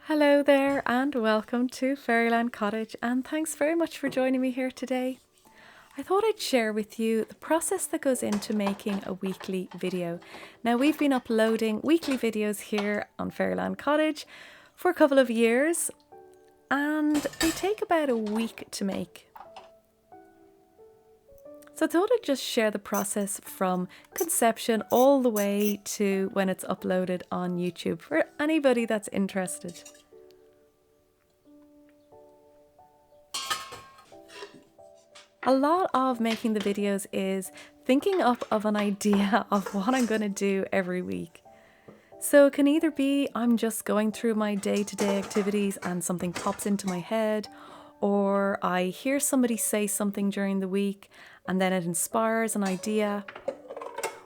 Hello there and welcome to Fairyland Cottage, and thanks very much for joining me here today. I thought I'd share with you the process that goes into making a weekly video. Now, we've been uploading weekly videos here on Fairyland Cottage for a couple of years and they take about a week to make. So I thought I'd just share the process from conception all the way to when it's uploaded on YouTube for anybody that's interested. A lot of making the videos is thinking up of an idea of what I'm going to do every week. So it can either be I'm just going through my day-to-day activities and something pops into my head, or I hear somebody say something during the week and then it inspires an idea,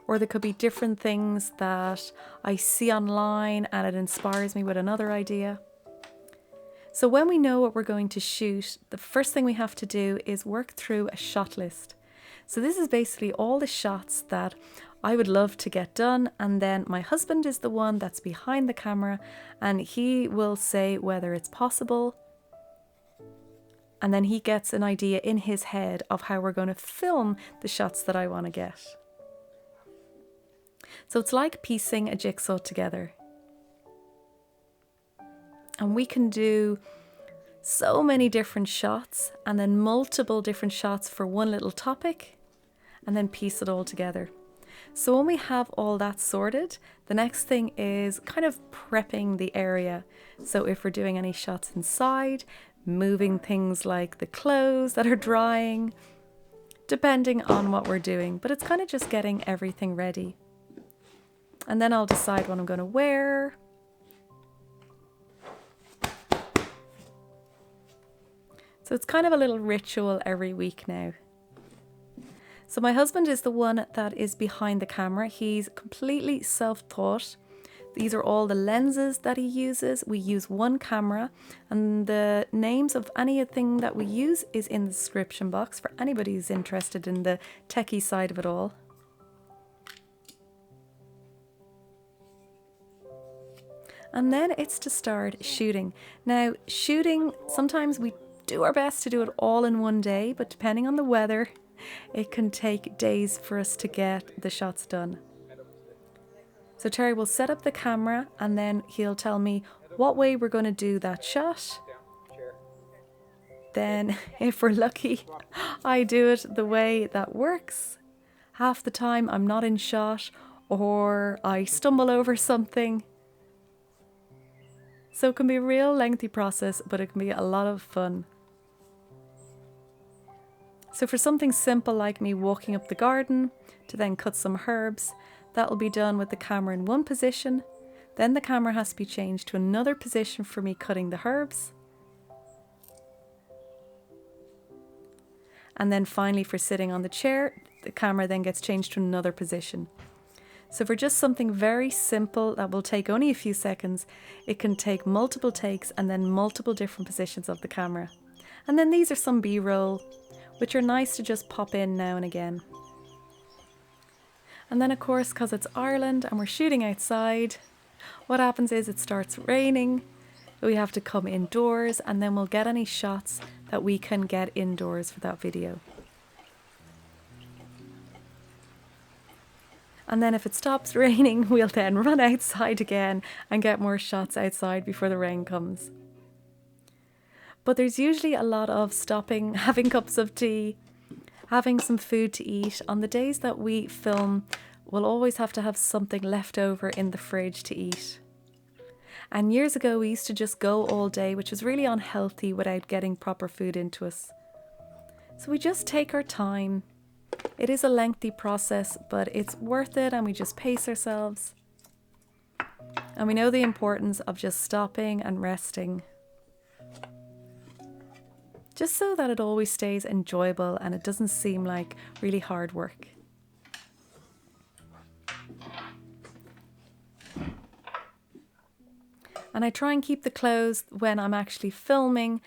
or there could be different things that I see online and it inspires me with another idea. So when we know what we're going to shoot, the first thing we have to do is work through a shot list. So this is basically all the shots that I would love to get done, and then my husband is the one that's behind the camera and he will say whether it's possible, and then he gets an idea in his head of how we're going to film the shots that I want to get. So it's like piecing a jigsaw together. And we can do so many different shots and then multiple different shots for one little topic and then piece it all together. So when we have all that sorted, the next thing is kind of prepping the area. So if we're doing any shots inside, moving things like the clothes that are drying, depending on what we're doing, but it's kind of just getting everything ready. And then I'll decide what I'm going to wear. So it's kind of a little ritual every week now. So my husband is the one that is behind the camera. He's completely self-taught. These are all the lenses that he uses. We use one camera, and the names of anything that we use is in the description box for anybody who's interested in the techie side of it all. And then it's to start shooting. Now, shooting, sometimes we do our best to do it all in one day, but depending on the weather, it can take days for us to get the shots done. So Terry will set up the camera and then he'll tell me what way we're going to do that shot. Then, if we're lucky, I do it the way that works. Half the time I'm not in shot, or I stumble over something. So it can be a real lengthy process, but it can be a lot of fun. So for something simple like me walking up the garden to then cut some herbs, that will be done with the camera in one position. Then the camera has to be changed to another position for me cutting the herbs. And then finally for sitting on the chair, the camera then gets changed to another position. So for just something very simple that will take only a few seconds, it can take multiple takes and then multiple different positions of the camera. And then these are some B-roll, which are nice to just pop in now and again. And then of course, because it's Ireland and we're shooting outside, what happens is it starts raining, we have to come indoors, and then we'll get any shots that we can get indoors for that video. And then if it stops raining, we'll then run outside again and get more shots outside before the rain comes. But there's usually a lot of stopping, having cups of tea, having some food to eat. On the days that we film, we'll always have to have something left over in the fridge to eat. And years ago, we used to just go all day, which was really unhealthy without getting proper food into us. So we just take our time. It is a lengthy process, but it's worth it, and we just pace ourselves. And we know the importance of just stopping and resting, just so that it always stays enjoyable and it doesn't seem like really hard work. And I try and keep the clothes when I'm actually filming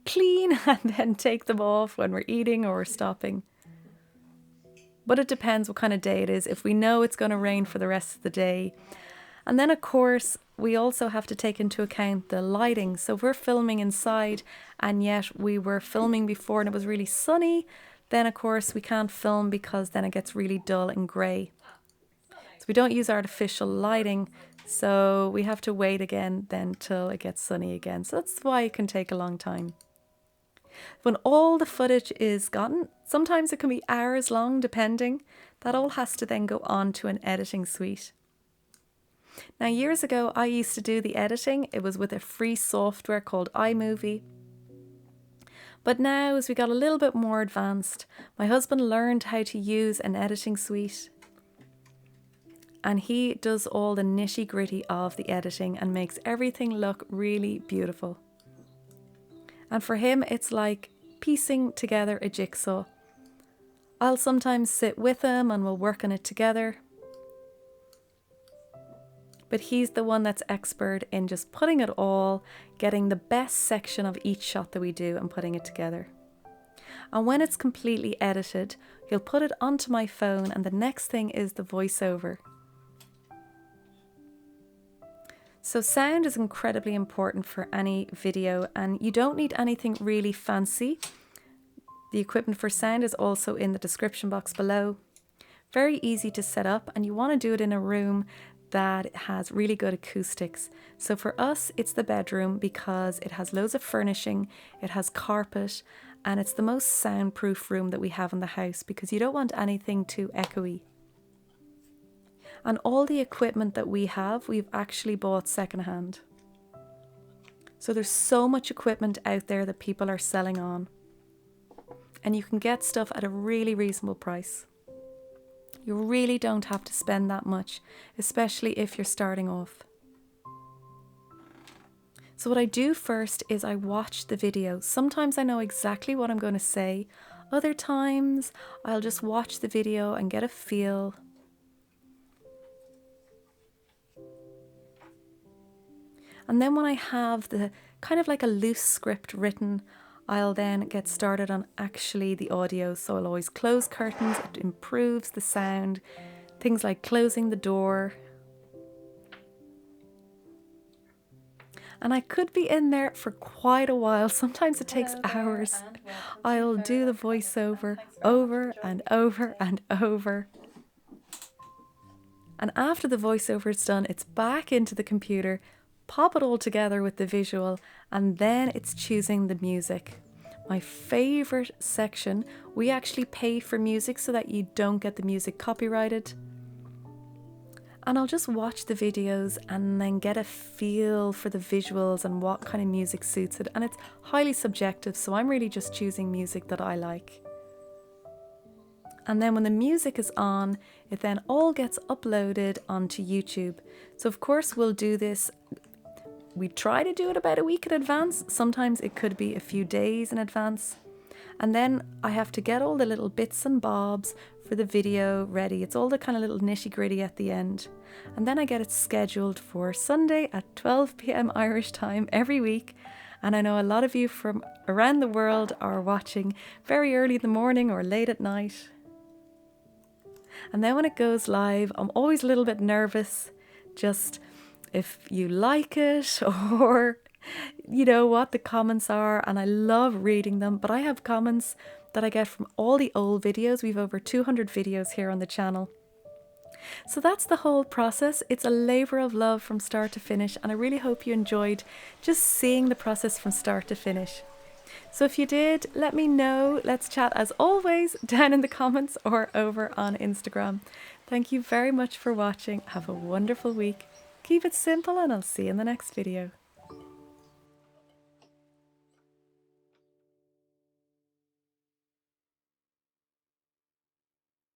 clean and then take them off when we're eating or we're stopping. But it depends what kind of day it is. If we know it's going to rain for the rest of the day. And then of course, we also have to take into account the lighting. So if we're filming inside and yet we were filming before and it was really sunny, then of course we can't film because then it gets really dull and grey. So we don't use artificial lighting, so we have to wait again then till it gets sunny again. So that's why it can take a long time. When all the footage is gotten, sometimes it can be hours long depending. That all has to then go on to an editing suite. Now years ago I used to do the editing. It was with a free software called iMovie. But now as we got a little bit more advanced, my husband learned how to use an editing suite. And he does all the nitty gritty of the editing and makes everything look really beautiful. And for him, it's like piecing together a jigsaw. I'll sometimes sit with him and we'll work on it together. But he's the one that's expert in just putting it all, getting the best section of each shot that we do and putting it together. And when it's completely edited, he'll put it onto my phone and the next thing is the voiceover. So sound is incredibly important for any video and you don't need anything really fancy. The equipment for sound is also in the description box below. Very easy to set up and you want to do it in a room that has really good acoustics. So for us, it's the bedroom because it has loads of furnishing, it has carpet, and it's the most soundproof room that we have in the house because you don't want anything too echoey. And all the equipment that we have, we've actually bought secondhand. So there's so much equipment out there that people are selling on. And you can get stuff at a really reasonable price. You really don't have to spend that much, especially if you're starting off. So what I do first is I watch the video. Sometimes I know exactly what I'm going to say. Other times I'll just watch the video and get a feel. And then when I have the kind of like a loose script written, I'll then get started on actually the audio. So I'll always close curtains, it improves the sound. Things like closing the door. And I could be in there for quite a while. Sometimes it takes hours. I'll do the voiceover over and over and over. And after the voiceover is done, it's back into the computer, pop it all together with the visual, and then it's choosing the music. My favorite section, we actually pay for music so that you don't get the music copyrighted. And I'll just watch the videos and then get a feel for the visuals and what kind of music suits it. And it's highly subjective, so I'm really just choosing music that I like. And then when the music is on, it then all gets uploaded onto YouTube. So of course we'll do this. We try to do it about a week in advance. Sometimes it could be a few days in advance. And then I have to get all the little bits and bobs for the video ready. It's all the kind of little nitty gritty at the end. And then I get it scheduled for Sunday at 12 p.m. Irish time every week. And I know a lot of you from around the world are watching very early in the morning or late at night. And then when it goes live, I'm always a little bit nervous, just if you like it or you know what the comments are, and I love reading them. But I have comments that I get from all the old videos. We've over 200 videos here on the channel. So that's the whole process. It's a labour of love from start to finish, and I really hope you enjoyed just seeing the process from start to finish. So if you did, let me know. Let's chat as always down in the comments or over on Instagram. Thank you very much for watching. Have a wonderful week. Keep it simple and I'll see you in the next video.